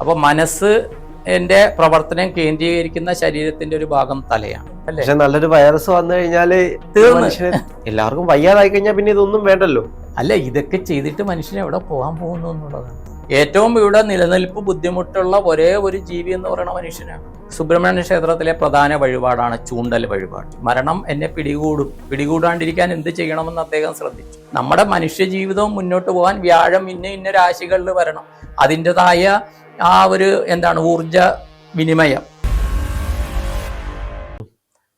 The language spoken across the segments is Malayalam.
അപ്പോൾ മനസ്സ് എന്റെ പ്രവർത്തനം കേന്ദ്രീകരിക്കുന്ന ശരീരത്തിന്റെ ഒരു ഭാഗം തലയാണ് അല്ലേ? പക്ഷെ നല്ലൊരു വൈറസ് വന്നു കഴിഞ്ഞാല് തീർന്ന് എല്ലാവർക്കും വയ്യാതായി കഴിഞ്ഞാൽ പിന്നെ ഇതൊന്നും വേണ്ടല്ലോ. അല്ല, ഇതൊക്കെ ചെയ്തിട്ട് മനുഷ്യൻ എവിടെ പോകാൻ പോകുന്നു എന്നുള്ളതാണ്. ഏറ്റവും ഇവിടെ നിലനിൽപ്പ് ബുദ്ധിമുട്ടുള്ള ഒരേ ഒരു ജീവി എന്ന് പറയുന്ന മനുഷ്യനാണ്. സുബ്രഹ്മണ്യ ക്ഷേത്രത്തിലെ പ്രധാന വഴിപാടാണ് ചൂണ്ടൽ വഴിപാട്. മരണം എന്നെ പിടികൂടാണ്ടിരിക്കാൻ എന്ത് ചെയ്യണമെന്ന് അദ്ദേഹം ശ്രദ്ധിച്ചു. നമ്മുടെ മനുഷ്യ ജീവിതവും മുന്നോട്ട് പോകാൻ വ്യാഴം ഇന്ന രാശികളിൽ വരണം. അതിൻ്റെതായ ആ ഒരു ഊർജ വിനിമയം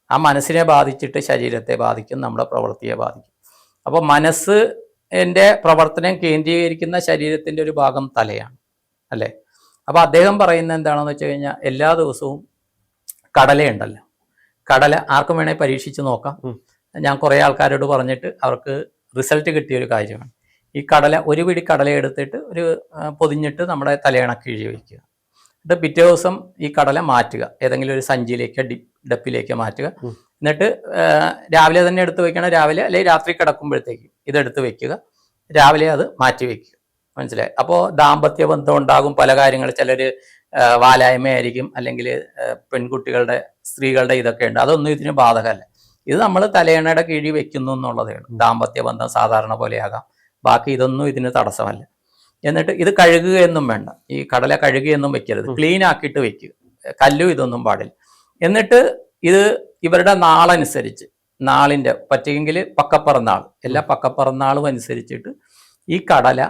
ആ മനസ്സിനെ ബാധിച്ചിട്ട് ശരീരത്തെ ബാധിക്കും, നമ്മുടെ പ്രവൃത്തിയെ ബാധിക്കും. അപ്പോൾ മനസ്സ് എൻ്റെ പ്രവർത്തനം കേന്ദ്രീകരിക്കുന്ന ശരീരത്തിൻ്റെ ഒരു ഭാഗം തലയാണ് അല്ലേ? അപ്പോൾ അദ്ദേഹം പറയുന്നത് എന്താണെന്ന് വെച്ച് കഴിഞ്ഞാൽ, എല്ലാ ദിവസവും കടലയുണ്ടല്ലോ, കടല ആർക്കും വേണേൽ പരീക്ഷിച്ച് നോക്കാം. ഞാൻ കുറേ ആൾക്കാരോട് പറഞ്ഞിട്ട് അവർക്ക് റിസൾട്ട് കിട്ടിയൊരു കാര്യമാണ്. ഈ കടല, ഒരു പിടി കടല എടുത്തിട്ട് പൊതിഞ്ഞിട്ട് നമ്മുടെ തലയണക്ക് കിഴി വയ്ക്കുക. എന്നിട്ട് പിറ്റേ ദിവസം ഈ കടല മാറ്റുക, ഏതെങ്കിലും ഒരു സഞ്ചിയിലേക്ക് ഡപ്പിലേക്ക് മാറ്റുക. എന്നിട്ട് രാവിലെ തന്നെ എടുത്ത് വെക്കണം, രാവിലെ അല്ലെങ്കിൽ രാത്രി കിടക്കുമ്പോഴത്തേക്കും ഇതെടുത്ത് വെക്കുക, രാവിലെ അത് മാറ്റി വെക്കുക. മനസ്സിലായി? അപ്പോൾ ദാമ്പത്യ ബന്ധം ഉണ്ടാകും, പല കാര്യങ്ങൾ, ചിലർ വാലായ്മയായിരിക്കും, അല്ലെങ്കിൽ പെൺകുട്ടികളുടെ സ്ത്രീകളുടെ ഇതൊക്കെ ഉണ്ട്, അതൊന്നും ഇതിന് ബാധകമല്ല. ഇത് നമ്മൾ തലയണയുടെ കീഴി വെക്കുന്നു എന്നുള്ളതേ ഉള്ളൂ. ദാമ്പത്യ ബന്ധം സാധാരണ പോലെയാകാം, ബാക്കി ഇതൊന്നും ഇതിന് തടസ്സമല്ല. എന്നിട്ട് ഇത് കഴുകുകയൊന്നും വേണ്ട, ഈ കടല കഴുകുകയൊന്നും വെക്കരുത്, ക്ലീൻ ആക്കിയിട്ട് വെക്കുക, കല്ലും ഇതൊന്നും പാടില്ല. എന്നിട്ട് ഇത് ഇവരുടെ നാളനുസരിച്ച്, നാളിൻ്റെ പറ്റുമെങ്കിൽ പക്കപ്പിറന്നാൾ, എല്ലാ പക്കപ്പിറന്നാളും അനുസരിച്ചിട്ട് ഈ കടല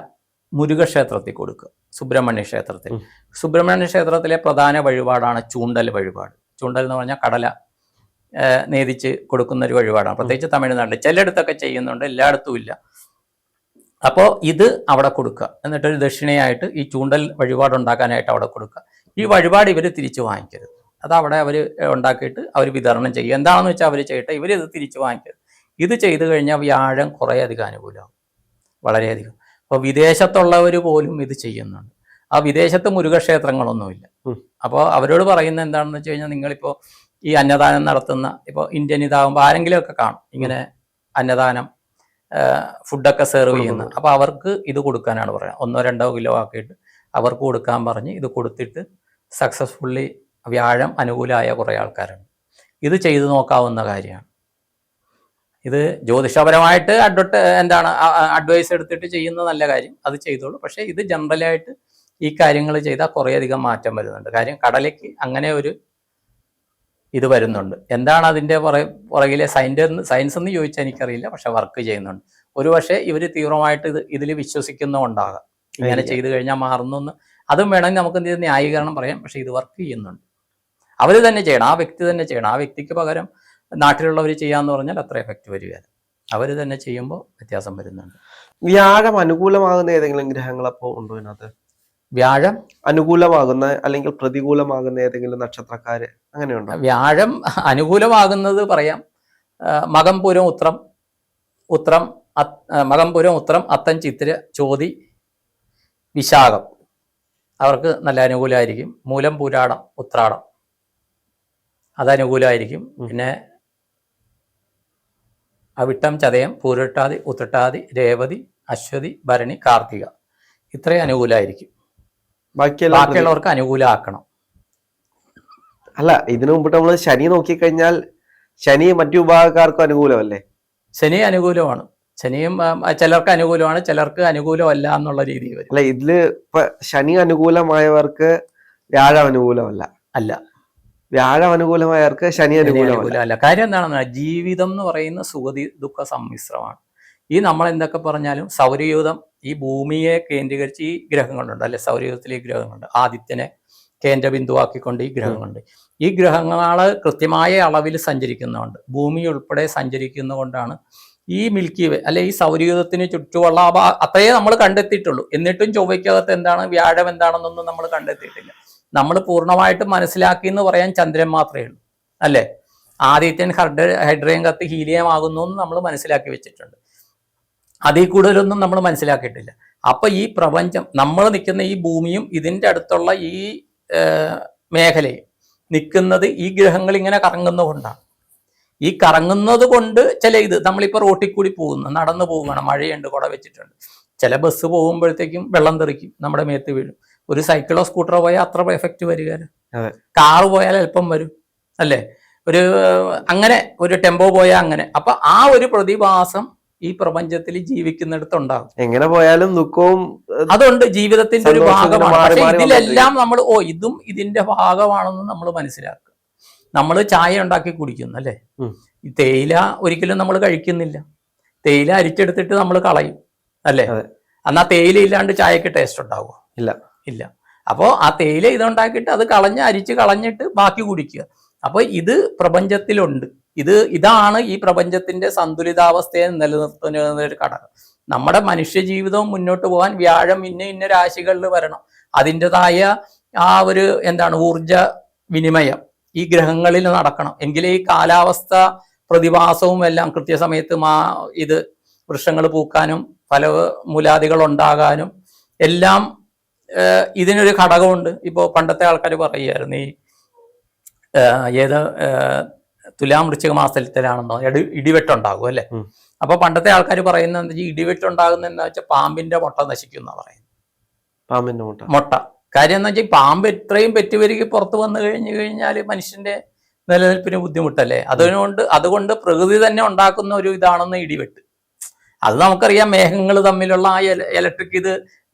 മുരുകക്ഷേത്രത്തിൽ കൊടുക്കുക. സുബ്രഹ്മണ്യ ക്ഷേത്രത്തിൽ, സുബ്രഹ്മണ്യ ക്ഷേത്രത്തിലെ പ്രധാന വഴിപാടാണ് ചൂണ്ടൽ വഴിപാട്. ചൂണ്ടൽ എന്ന് പറഞ്ഞാൽ കടല നേദിച്ച് കൊടുക്കുന്ന ഒരു വഴിപാടാണ്. പ്രത്യേകിച്ച് തമിഴ്നാട്ടിൽ ചിലയിടത്തൊക്കെ ചെയ്യുന്നുണ്ട്, എല്ലായിടത്തും ഇല്ല. അപ്പോൾ ഇത് അവിടെ കൊടുക്കുക. എന്നിട്ടൊരു ദക്ഷിണയായിട്ട് ഈ ചൂണ്ടൽ വഴിപാട് ഉണ്ടാക്കാനായിട്ട് അവിടെ കൊടുക്കുക. ഈ വഴിപാട് ഇവർ തിരിച്ചു വാങ്ങിക്കരുത്, അത് അവിടെ അവർ ഉണ്ടാക്കിയിട്ട് അവർ വിതരണം ചെയ്യുക. എന്താണെന്ന് വെച്ചാൽ അവർ ചെയ്യട്ടെ, ഇവർ ഇത് തിരിച്ചു വാങ്ങിക്കരുത്. ഇത് ചെയ്തു കഴിഞ്ഞാൽ വ്യാഴം കുറേയധികം അനുകൂലമാകും, വളരെയധികം. അപ്പോൾ വിദേശത്തുള്ളവർ പോലും ഇത് ചെയ്യുന്നുണ്ട്. ആ വിദേശത്ത് മുരുകക്ഷേത്രങ്ങളൊന്നുമില്ല. അപ്പോൾ അവരോട് പറയുന്നത് എന്താണെന്ന് വെച്ച് കഴിഞ്ഞാൽ, നിങ്ങളിപ്പോൾ ഈ അന്നദാനം നടത്തുന്ന, ഇപ്പോൾ ഇന്ത്യൻ ഇതാകുമ്പോൾ ആരെങ്കിലുമൊക്കെ കാണും ഇങ്ങനെ അന്നദാനം ഫുഡൊക്കെ സെർവ് ചെയ്യുന്നത്. അപ്പോൾ അവർക്ക് ഇത് കൊടുക്കാനാണ് പറയുന്നത്. 1-2 കിലോ ആക്കിയിട്ട് അവർക്ക് കൊടുക്കാൻ പറഞ്ഞ് ഇത് കൊടുത്തിട്ട് സക്സസ്ഫുള്ളി വ്യാഴം അനുകൂലമായ കുറേ ആൾക്കാരുണ്ട്. ഇത് ചെയ്തു നോക്കാവുന്ന കാര്യമാണ്. ഇത് ജ്യോതിഷപരമായിട്ട് അഡ്വൈസ് എടുത്തിട്ട് ചെയ്യുന്ന നല്ല കാര്യം, അത് ചെയ്തോളൂ. പക്ഷേ ഇത് ജനറലായിട്ട് ഈ കാര്യങ്ങൾ ചെയ്താൽ കുറേയധികം മാറ്റം വരുന്നുണ്ട്. കാര്യം കടലയ്ക്ക് അങ്ങനെ ഒരു ഇത് വരുന്നുണ്ട്. എന്താണ് അതിൻ്റെ പുറകിലെ സയൻസ് എന്ന് ചോദിച്ചാൽ എനിക്കറിയില്ല, പക്ഷെ വർക്ക് ചെയ്യുന്നുണ്ട്. ഒരു പക്ഷേ ഇവർ തീവ്രമായിട്ട് ഇതിൽ വിശ്വസിക്കുന്നുണ്ടാകാം, ഇങ്ങനെ ചെയ്തു കഴിഞ്ഞാൽ മാറുന്നു എന്ന്. അതും വേണമെങ്കിൽ നമുക്ക് എന്ത് ന്യായീകരണം പറയാം. പക്ഷെ ഇത് വർക്ക് ചെയ്യുന്നുണ്ട്. അവർ തന്നെ ചെയ്യണം, ആ വ്യക്തി തന്നെ ചെയ്യണം. ആ വ്യക്തിക്ക് പകരം നാട്ടിലുള്ളവർ ചെയ്യാന്ന് പറഞ്ഞാൽ അത്ര എഫക്റ്റ് വരികയില്ല. അവർ തന്നെ ചെയ്യുമ്പോൾ വ്യത്യാസം വരുന്നുണ്ട്. വ്യാഴം അനുകൂലമാകുന്ന ഏതെങ്കിലും ഗ്രഹങ്ങൾ അപ്പോൾ ഉണ്ടോ ഇതിനകത്ത്? വ്യാഴം അനുകൂലമാകുന്ന അല്ലെങ്കിൽ പ്രതികൂലമാകുന്ന ഏതെങ്കിലും നക്ഷത്രക്കാര് അങ്ങനെയുണ്ടോ? വ്യാഴം അനുകൂലമാകുന്നത് പറയാം, മകം പൂരം ഉത്രം അത്തം ചിത്തിര ചോതി വിശാഖം, അവർക്ക് നല്ല അനുകൂലമായിരിക്കും. മൂലം പൂരാടം ഉത്രാടം അത് അനുകൂലമായിരിക്കും. പിന്നെ അവിട്ടം ചതയം പൂരട്ടാതി ഉത്രട്ടാതി രേവതി അശ്വതി ഭരണി കാർത്തിക ഇത്രയും അനുകൂലമായിരിക്കും. ബാക്കിയുള്ളവർക്ക് അനുകൂലമാക്കണം. അല്ല, ഇതിനു മുമ്പിട്ട് നമ്മൾ ശനി നോക്കിക്കഴിഞ്ഞാൽ ശനി മറ്റു വിഭാഗക്കാർക്കും അനുകൂലമല്ലേ? ശനി അനുകൂലമാണ്. ശനിയും ചിലർക്ക് അനുകൂലമാണ്, ചിലർക്ക് അനുകൂലമല്ല എന്നുള്ള രീതിയിൽ വരും. അല്ല, ഇതില് ഇപ്പൊ ശനി അനുകൂലമായവർക്ക് വ്യാഴം അനുകൂലമല്ല. അല്ല, വ്യാഴം അനുകൂലമായവർക്ക് ശനി അനുകൂലമല്ല. കാര്യം എന്താണെന്ന്, ജീവിതം എന്ന് പറയുന്ന സുഖ ദുഃഖ സമ്മിശ്രമാണ്. ഈ നമ്മൾ എന്തൊക്കെ പറഞ്ഞാലും സൗരയൂഥം, ഈ ഭൂമിയെ കേന്ദ്രീകരിച്ച് ഈ ഗ്രഹങ്ങളുണ്ട് അല്ലെ? സൗരയൂഥത്തിൽ ഈ ഗ്രഹങ്ങളുണ്ട്. ആദിത്യനെ കേന്ദ്രബിന്ദുവാക്കിക്കൊണ്ട് ഈ ഗ്രഹങ്ങളുണ്ട്. ഈ ഗ്രഹങ്ങൾ കൃത്യമായ അളവിൽ സഞ്ചരിക്കുന്നുണ്ട്. ഭൂമി ഉൾപ്പെടെ സഞ്ചരിക്കുന്നതുകൊണ്ടാണ് ഈ മിൽക്കി വേ അല്ലെ ഈ സൗരയൂഥത്തിന് ചുറ്റുമുള്ള അത്രയേ നമ്മൾ കണ്ടെത്തിയിട്ടുള്ളൂ. എന്നിട്ടും ചൊവ്വയ്ക്കകത്ത് എന്താണ്, വ്യാഴം എന്താണെന്നൊന്നും നമ്മൾ കണ്ടെത്തിയിട്ടില്ല. നമ്മൾ പൂർണ്ണമായിട്ടും മനസ്സിലാക്കി എന്ന് പറയാൻ ചന്ദ്രൻ മാത്രമേ ഉള്ളൂ അല്ലേ? ആദിത്യൻ ഹൈഡ്രജൻ കത്ത് ഹീലിയം ആകുന്നു എന്ന് നമ്മൾ മനസ്സിലാക്കി വെച്ചിട്ടുണ്ട്. അതിൽ കൂടുതലൊന്നും നമ്മൾ മനസ്സിലാക്കിയിട്ടില്ല. അപ്പൊ ഈ പ്രപഞ്ചം, നമ്മൾ നിൽക്കുന്ന ഈ ഭൂമിയും ഇതിൻ്റെ അടുത്തുള്ള ഈ മേഖലയും നിൽക്കുന്നത് ഈ ഗ്രഹങ്ങൾ ഇങ്ങനെ കറങ്ങുന്നതുകൊണ്ടാണ്. ഈ കറങ്ങുന്നത് കൊണ്ട് ഇത് നമ്മളിപ്പോൾ റോട്ടിൽ കൂടി പോകുന്നു, നടന്നു പോവുകയാണ്, മഴയുണ്ട്, കുട വെച്ചിട്ടുണ്ട്, ചില ബസ് പോകുമ്പോഴത്തേക്കും വെള്ളം തെറിക്കും, നമ്മുടെ മേത്ത് വീഴും. ഒരു സൈക്കിളോ സ്കൂട്ടറോ പോയാൽ അത്ര എഫക്റ്റ് വരികയില്ല. അതെ. കാറ് പോയാൽ അല്പം വരും അല്ലേ, ഒരു അങ്ങനെ ഒരു ടെമ്പോ പോയാൽ അങ്ങനെ. അപ്പൊ ആ ഒരു പ്രതിഭാസം ഈ പ്രപഞ്ചത്തിൽ ജീവിക്കുന്നിടത്തുണ്ടാകും. എങ്ങനെ പോയാലും ദുഃഖവും അതുകൊണ്ട് ജീവിതത്തിന്റെ ഒരു ഭാഗമാണ്. മാറി പക്ഷെ മാറി ഇതിലെല്ലാം നമ്മൾ ഇതും ഇതിന്റെ ഭാഗമാണെന്ന് നമ്മൾ മനസ്സിലാക്കുക. നമ്മൾ ചായ ഉണ്ടാക്കി കുടിക്കുന്നു അല്ലേ, ഈ തേയില ഒരിക്കലും നമ്മൾ കഴിക്കുന്നില്ല. തേയില അരിച്ചെടുത്തിട്ട് നമ്മൾ കളയും അല്ലേ. എന്നാൽ തേയില ഇല്ലാണ്ട് ചായക്ക് ടേസ്റ്റ് ഉണ്ടാവുമോ? ഇല്ല. അപ്പോൾ ആ തേയില ഇതുണ്ടാക്കിയിട്ട് അത് അരിച്ച് കളഞ്ഞിട്ട് ബാക്കി കുടിക്കുക. അപ്പോൾ ഇത് പ്രപഞ്ചത്തിലുണ്ട്. ഇതാണ് ഈ പ്രപഞ്ചത്തിന്റെ സന്തുലിതാവസ്ഥയെ നിലനിർത്തുന്ന ഒരു ഘടകം. നമ്മുടെ മനുഷ്യ ജീവിതവും മുന്നോട്ട് പോകാൻ വ്യാഴം ഇന്ന രാശികളിൽ വരണം. അതിൻ്റെതായ ആ ഒരു ഊർജ വിനിമയം ഈ ഗ്രഹങ്ങളിൽ നടക്കണം. എങ്കിലേ ഈ കാലാവസ്ഥ പ്രതിഭാസവും എല്ലാം കൃത്യസമയത്ത് ഇത് വൃക്ഷങ്ങൾ പൂക്കാനും ഫലമൂലാദികൾ ഉണ്ടാകാനും എല്ലാം ഇതിനൊരു ഘടകമുണ്ട്. ഇപ്പോൾ പണ്ടത്തെ ആൾക്കാർ പറയുമായിരുന്നു ഈ തുലാം വൃശ്ചിക മാസത്തിലാണെന്നോ ഇടിവെട്ടുണ്ടാകും അല്ലെ. അപ്പൊ പണ്ടത്തെ ആൾക്കാർ പറയുന്നത് എന്താ, ഈ ഇടിവെട്ടുണ്ടാകുന്ന എന്താ വെച്ചാൽ പാമ്പിന്റെ മുട്ട നശിക്കും എന്നാ പറയുന്നത്. പാമ്പിന്റെ മുട്ട കാര്യം എന്താ വെച്ചാൽ പാമ്പ് എത്രയും പെറ്റുപെരുകി പുറത്ത് വന്നു കഴിഞ്ഞാൽ മനുഷ്യന്റെ നിലനിൽപ്പിന് ബുദ്ധിമുട്ടല്ലേ. അതുകൊണ്ട് പ്രകൃതി തന്നെ ഉണ്ടാക്കുന്ന ഒരു ഇതാണെന്ന് ഇടിവെട്ട്. അത് നമുക്കറിയാം, മേഘങ്ങൾ തമ്മിലുള്ള ആ ഇലക്ട്രിക് ഇത്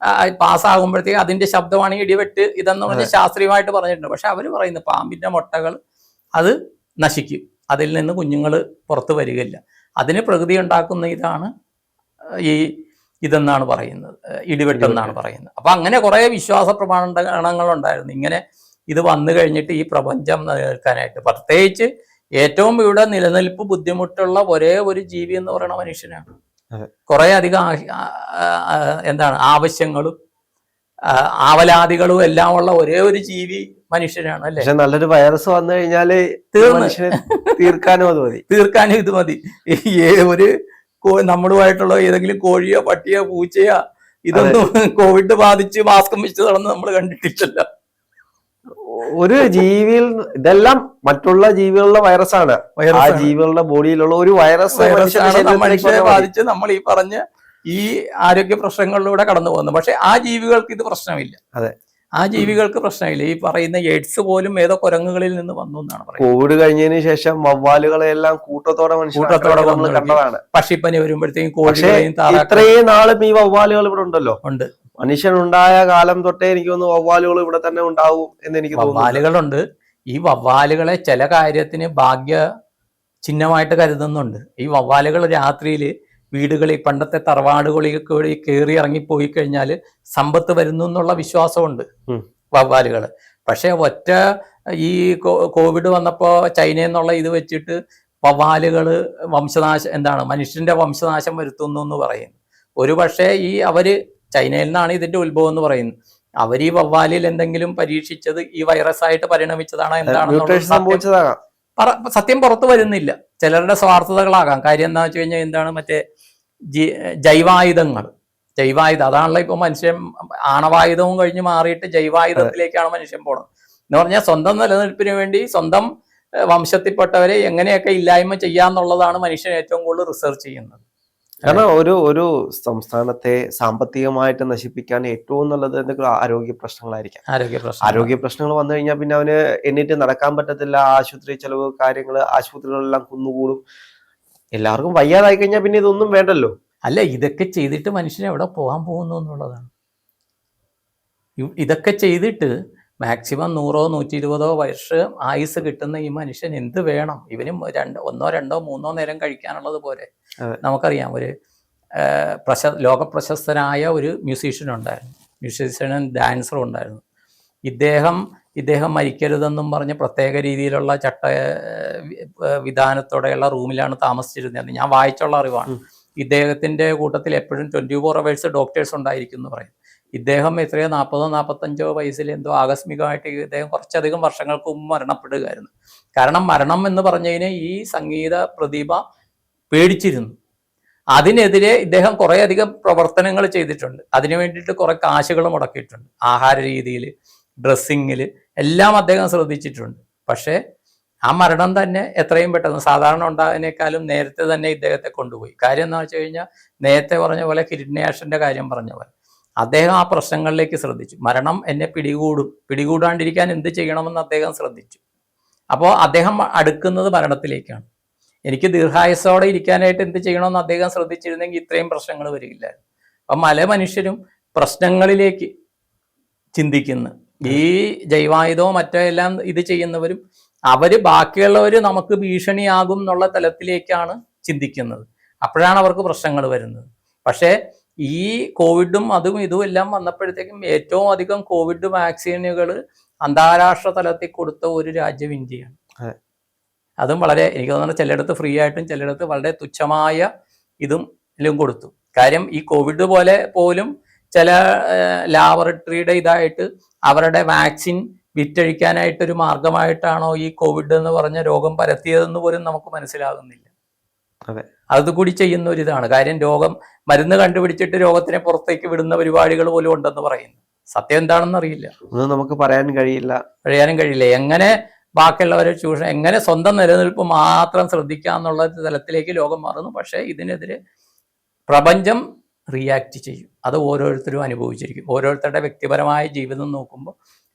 പാസ്സാകുമ്പോഴത്തേക്ക് അതിന്റെ ശബ്ദമാണ് ഇടിവെട്ട് ഇതെന്ന് പറഞ്ഞ് ശാസ്ത്രീയമായിട്ട് പറഞ്ഞിട്ടുണ്ട്. പക്ഷെ അവർ പറയുന്നത് പാമ്പിന്റെ മുട്ടകൾ അത് നശിക്കും, അതിൽ നിന്ന് കുഞ്ഞുങ്ങൾ പുറത്ത് വരികയില്ല. അതിന് പ്രകൃതി ഉണ്ടാക്കുന്ന ഇതാണ് ഇതെന്നാണ് പറയുന്നത്, ഇടിവെട്ടെന്നാണ് പറയുന്നത്. അപ്പൊ അങ്ങനെ കുറെ വിശ്വാസ പ്രമാണങ്ങൾ ഉണ്ടായിരുന്നു. ഇങ്ങനെ ഇത് വന്നു കഴിഞ്ഞിട്ട് ഈ പ്രപഞ്ചം നിലനിൽക്കാനായിട്ട്, പ്രത്യേകിച്ച് ഏറ്റവും ഇവിടെ നിലനിൽപ്പ് ബുദ്ധിമുട്ടുള്ള ഒരേ ഒരു ജീവി എന്ന് പറയുന്ന മനുഷ്യനാണ്. കുറെ അധികം ആവശ്യങ്ങളും ആവലാദികളും എല്ലാം ഉള്ള ഒരേ ഒരു ജീവി മനുഷ്യനാണ് അല്ലെ. നല്ലൊരു വൈറസ് വന്നു കഴിഞ്ഞാല് തീർക്കാനും ഇത് മതി. ഒരു നമ്മളുമായിട്ടുള്ള ഏതെങ്കിലും കോഴിയോ പട്ടിയോ പൂച്ചയോ ഇതൊന്നും കോവിഡ് ബാധിച്ച് മാസ്കം വെച്ച് നടന്ന് നമ്മൾ കണ്ടിട്ടില്ല. ഒരു ജീവിയിൽ ഇതെല്ലാം മറ്റുള്ള ജീവികളുടെ വൈറസാണ്. ആ ജീവികളുടെ ബോഡിയിലുള്ള ഒരു വൈറസ് മനുഷ്യരെ ബാധിച്ച് നമ്മൾ ഈ പറഞ്ഞ ഈ ആരോഗ്യ പ്രശ്നങ്ങളിലൂടെ കടന്നു പോകുന്നു. പക്ഷെ ആ ജീവികൾക്ക് ഇത് പ്രശ്നമില്ല. അതെ, ആ ജീവികൾക്ക് പ്രശ്നമില്ല. ഈ പറയുന്ന എയ്ഡ്സ് പോലും ഏതോ കുരങ്ങുകളിൽ നിന്ന് വന്നു എന്നാണ് പറയുന്നത്. കോവിഡ് കഴിഞ്ഞതിന് ശേഷം വവ്വാലുകളെല്ലാം കൂട്ടത്തോടെ കണ്ടതാണ്. പക്ഷിപ്പനി വരുമ്പോഴത്തേക്കും കോഴികളെയും ഇത്രയും നാളും ഈ വവ്വാലുകൾ ഇവിടെ ഉണ്ടല്ലോ. ഉണ്ട്. മനുഷ്യനുണ്ടായ കാലം തൊട്ടേ എനിക്ക് തോന്നുന്നു വവ്വാലുകൾ ഇവിടെ തന്നെ ഉണ്ടാവും എന്ന് എനിക്ക് തോന്നുന്നു. വവ്വാലുകളുണ്ട്. ഈ വവ്വാലുകളെ ചില കാര്യത്തിന് ഭാഗ്യ ചിഹ്നമായിട്ട് കരുതുന്നുണ്ട്. ഈ വവ്വാലുകൾ രാത്രിയിൽ വീടുകളിൽ പണ്ടത്തെ തറവാടുകളിൽ കയറി ഇറങ്ങിപ്പോയി കഴിഞ്ഞാൽ സമ്പത്ത് വരുന്നു എന്നുള്ള വിശ്വാസമുണ്ട് വവ്വാലുകൾ. പക്ഷെ ഈ കോവിഡ് വന്നപ്പോൾ ചൈനയിൽ നിന്നുള്ള ഇത് വെച്ചിട്ട് വവ്വാലുകൾ മനുഷ്യന്റെ വംശനാശം വരുത്തുന്നു എന്ന് പറയുന്നു. ഒരു പക്ഷേ അവര് ചൈനയിൽ നിന്നാണ് ഇതിന്റെ ഉത്ഭവം എന്ന് പറയുന്നത്. അവർ ഈ വവ്വാലിൽ എന്തെങ്കിലും പരീക്ഷിച്ചത് ഈ വൈറസ് ആയിട്ട് പരിണമിച്ചതാണ് എന്താണെന്ന് സത്യം പുറത്തു വരുന്നില്ല. ചിലരുടെ സ്വാർത്ഥതകളാകാം. കാര്യം എന്താ വെച്ച് കഴിഞ്ഞാൽ മറ്റേ ജൈവായുധങ്ങൾ അതാണല്ലോ ഇപ്പൊ മനുഷ്യൻ ആണവായുധവും കഴിഞ്ഞ് മാറിയിട്ട് ജൈവായുധത്തിലേക്കാണ് മനുഷ്യൻ പോണത്. എന്ന് പറഞ്ഞാൽ സ്വന്തം നിലനിൽപ്പിന് വേണ്ടി സ്വന്തം വംശത്തിൽപ്പെട്ടവരെ എങ്ങനെയൊക്കെ ഇല്ലായ്മ ചെയ്യാന്നുള്ളതാണ് മനുഷ്യൻ ഏറ്റവും കൂടുതൽ റിസർച്ച് ചെയ്യുന്നത്. കാരണം ഒരു സംസ്ഥാനത്തെ സാമ്പത്തികമായിട്ട് നശിപ്പിക്കാൻ ഏറ്റവും നല്ലത് എന്തെങ്കിലും ആരോഗ്യ പ്രശ്നങ്ങളായിരിക്കാം. ആരോഗ്യ പ്രശ്നങ്ങൾ വന്നു കഴിഞ്ഞാൽ പിന്നെ അവന് എണ്ണീറ്റ് നടക്കാൻ പറ്റത്തില്ല. ആശുപത്രി ചെലവ് കാര്യങ്ങൾ, ആശുപത്രികളെല്ലാം കുന്നുകൂടും. എല്ലാവർക്കും വയ്യാതായി കഴിഞ്ഞാൽ പിന്നെ ഇതൊന്നും വേണ്ടല്ലോ. അല്ല, ഇതൊക്കെ ചെയ്തിട്ട് മനുഷ്യൻ എവിടെ പോകാൻ പോകുന്നു എന്നുള്ളതാണ്. ഇതൊക്കെ ചെയ്തിട്ട് മാക്സിമം 100-120 വർഷം ആയുസ് കിട്ടുന്ന ഈ മനുഷ്യൻ എന്ത് വേണം? ഇവന് 1-2-3 നേരം കഴിക്കാനുള്ളത് പോരെ. നമുക്കറിയാം, ഒരു ലോകപ്രശസ്തനായ ഒരു മ്യൂസീഷ്യനും ഡാൻസറും ഉണ്ടായിരുന്നു. ഇദ്ദേഹം മരിക്കരുതെന്നും പറഞ്ഞ് പ്രത്യേക രീതിയിലുള്ള വിധാനത്തോടെയുള്ള റൂമിലാണ് താമസിച്ചിരുന്നത്. ഞാൻ വായിച്ചുള്ള അറിവാണ്. ഇദ്ദേഹത്തിന്റെ കൂട്ടത്തിൽ എപ്പോഴും 24 hours ഡോക്ടേഴ്സ് ഉണ്ടായിരിക്കും എന്ന് പറയും. ഇദ്ദേഹം എത്രയോ 40-45 വയസ്സിൽ എന്തോ ആകസ്മികമായിട്ട് ഇദ്ദേഹം കുറച്ചധികം വർഷങ്ങൾക്ക് മുമ്പ് മരണപ്പെടുകയായിരുന്നു. കാരണം മരണം എന്ന് പറഞ്ഞതിന് ഈ സംഗീത പ്രതിഭ പേടിച്ചിരുന്നു. അതിനെതിരെ ഇദ്ദേഹം കുറെ അധികം പ്രവർത്തനങ്ങൾ ചെയ്തിട്ടുണ്ട്. അതിനു വേണ്ടിയിട്ട് കുറെ കാശുകൾ മുടക്കിയിട്ടുണ്ട്. ആഹാര രീതിയിൽ, ഡ്രസ്സിങ്ങിൽ എല്ലാം അദ്ദേഹം ശ്രദ്ധിച്ചിട്ടുണ്ട്. പക്ഷേ ആ മരണം തന്നെ എത്രയും പെട്ടെന്ന് സാധാരണ ഉണ്ടാകുന്നതിനേക്കാളും നേരത്തെ തന്നെ ഇദ്ദേഹത്തെ കൊണ്ടുപോയി. കാര്യം എന്താ വെച്ച് കഴിഞ്ഞാൽ, നേരത്തെ പറഞ്ഞ പോലെ കിഡ്നി ആക്ഷന്റെ കാര്യം പറഞ്ഞ പോലെ അദ്ദേഹം ആ പ്രശ്നങ്ങളിലേക്ക് ശ്രദ്ധിച്ചു. മരണം എന്നെ പിടികൂടാണ്ടിരിക്കാൻ എന്ത് ചെയ്യണമെന്ന് അദ്ദേഹം ശ്രദ്ധിച്ചു. അപ്പോൾ അദ്ദേഹം അടുക്കുന്നത് മരണത്തിലേക്കാണ്. എനിക്ക് ദീർഘായുസ്സോടെ ഇരിക്കാനായിട്ട് എന്ത് ചെയ്യണമെന്ന് അദ്ദേഹം ശ്രദ്ധിച്ചിരുന്നെങ്കിൽ ഇത്രയും പ്രശ്നങ്ങൾ വരില്ലായിരുന്നു. അപ്പം പല മനുഷ്യരും പ്രശ്നങ്ങളിലേക്ക് ചിന്തിക്കുന്നു. ഈ ജൈവായുധമോ മറ്റോ എല്ലാം ഇത് ചെയ്യുന്നവരും അവര് ബാക്കിയുള്ളവർ നമുക്ക് ഭീഷണിയാകും എന്നുള്ള തലത്തിലേക്കാണ് ചിന്തിക്കുന്നത്. അപ്പോഴാണ് അവർക്ക് പ്രശ്നങ്ങൾ വരുന്നത്. പക്ഷേ ഈ കോവിഡും അതും ഇതും എല്ലാം വന്നപ്പോഴത്തേക്കും ഏറ്റവും അധികം കോവിഡ് വാക്സിനുകൾ അന്താരാഷ്ട്ര തലത്തിൽ കൊടുത്ത ഒരു രാജ്യം ഇന്ത്യയാണ്. അതും വളരെ, എനിക്ക് തോന്നുന്നു ചിലയിടത്ത് ഫ്രീ ആയിട്ടും ചിലയിടത്ത് വളരെ തുച്ഛമായ ഇതിലും കൊടുത്തു. കാര്യം ഈ കോവിഡ് പോലെ പോലും ചില ലാബറട്ടറിയുടെ ഇതായിട്ട് അവരുടെ വാക്സിൻ വിറ്റഴിക്കാനായിട്ടൊരു മാർഗമായിട്ടാണോ ഈ കോവിഡ് എന്ന് പറഞ്ഞ രോഗം പരത്തിയതെന്ന് പോലും നമുക്ക് മനസ്സിലാകുന്നില്ല. അതുകൂടി ചെയ്യുന്ന ഒരു ഇതാണ്. കാര്യം മരുന്ന് കണ്ടുപിടിച്ചിട്ട് രോഗത്തിനെ പുറത്തേക്ക് വിടുന്ന പരിപാടികൾ പോലും ഉണ്ടെന്ന് പറയുന്നു. സത്യം എന്താണെന്ന് അറിയില്ല, നമുക്ക് പറയാനും കഴിയില്ല. എങ്ങനെ ബാക്കിയുള്ളവരെ ചൂഷണം, എങ്ങനെ സ്വന്തം നിലനിൽപ്പ് മാത്രം ശ്രദ്ധിക്കാന്നുള്ള തലത്തിലേക്ക് ലോകം മാറുന്നു. പക്ഷേ ഇതിനെതിരെ പ്രപഞ്ചം റിയാക്ട് ചെയ്യും. അത് ഓരോരുത്തരും അനുഭവിച്ചിരിക്കും. ഓരോരുത്തരുടെ വ്യക്തിപരമായ ജീവിതം നോക്കുമ്പോൾ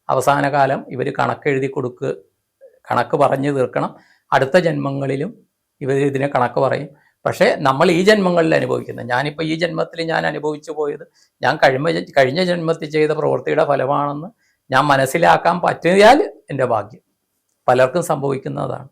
അവസാന കാലം ഇവർ കണക്ക് പറഞ്ഞു തീർക്കണം. അടുത്ത ജന്മങ്ങളിലും ഇവർ ഇതിനെ കണക്ക് പറയും. പക്ഷേ നമ്മൾ ഈ ജന്മങ്ങളിൽ അനുഭവിക്കുന്നത്, ഞാനിപ്പോൾ ഈ ജന്മത്തിൽ ഞാൻ അനുഭവിച്ചു പോയത് ഞാൻ കഴിഞ്ഞ ജന്മത്തിൽ ചെയ്ത പ്രവൃത്തിയുടെ ഫലമാണെന്ന് ഞാൻ മനസ്സിലാക്കാൻ പറ്റിയാൽ എൻ്റെ ഭാഗ്യം. പലർക്കും സംഭവിക്കുന്നതാണ്.